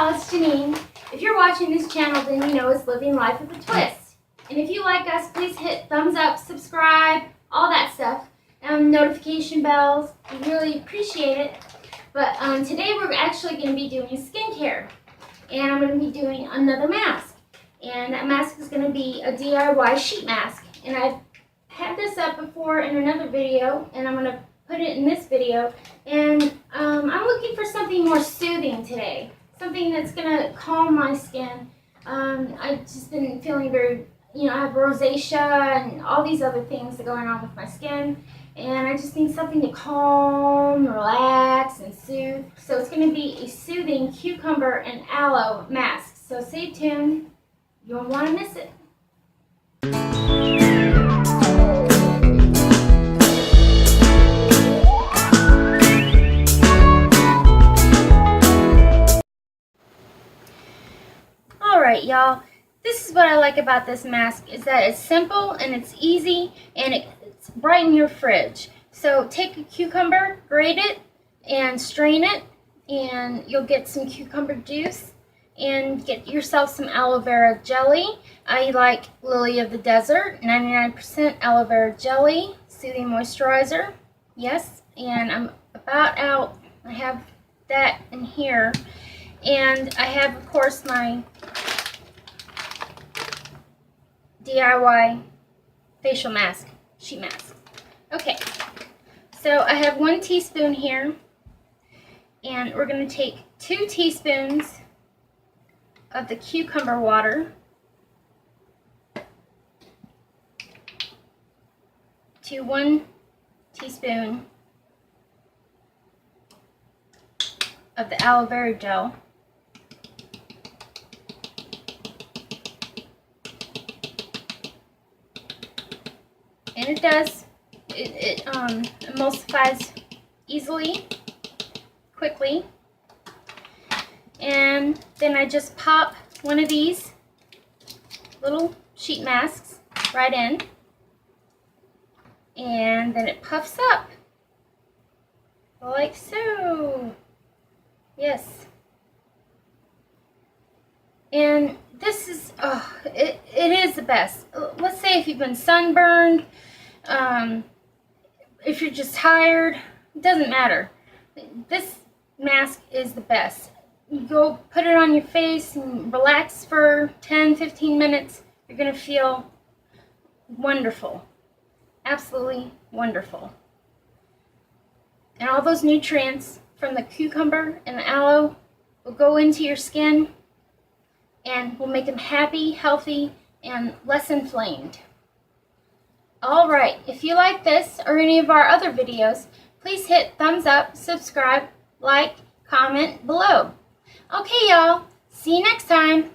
y'all, it's Janine. If you're watching this channel, then you know it's Living Life with a Twist. And if you like us, please hit thumbs up, subscribe, all that stuff. Notification bells. We really appreciate it. But today we're actually going to be doing skincare. And I'm going to be doing another mask. And that mask is going to be a DIY sheet mask. And I've had this up before in another video, and I'm going to put it in this video. And I'm looking for something more soothing today. Something that's going to calm my skin. I've just been feeling very, I have rosacea and all these other things that are going on with my skin. And I just need something to calm, relax, and soothe. So it's going to be a soothing cucumber and aloe mask. So stay tuned. You won't want to miss it. Alright, y'all. This is what I like about this mask, is that it's simple and it's easy and it's right in your fridge. So take a cucumber, grate it, and strain it, and you'll get some cucumber juice. And get yourself some aloe vera jelly. I like Lily of the Desert, 99% aloe vera jelly, soothing moisturizer. Yes, and I'm about out. I have that in here. And I have, of course, my DIY facial mask, sheet mask. Okay, so I have 1 teaspoon here, and we're going to take 2 teaspoons of the cucumber water, to 1 teaspoon of the aloe vera gel, and it does, it emulsifies easily, quickly. And then I just pop one of these little sheet masks right in, and then it puffs up like so. Yes. And this is, it is the best. Let's say if you've been sunburned, if you're just tired, it doesn't matter. This mask is the best. You go put it on your face and relax for 10-15 minutes. You're going to feel wonderful. Absolutely wonderful. And all those nutrients from the cucumber and the aloe will go into your skin and will make them happy, healthy, and less inflamed. Alright, if you like this or any of our other videos, please hit thumbs up, subscribe, like, comment below. Okay, y'all. See you next time.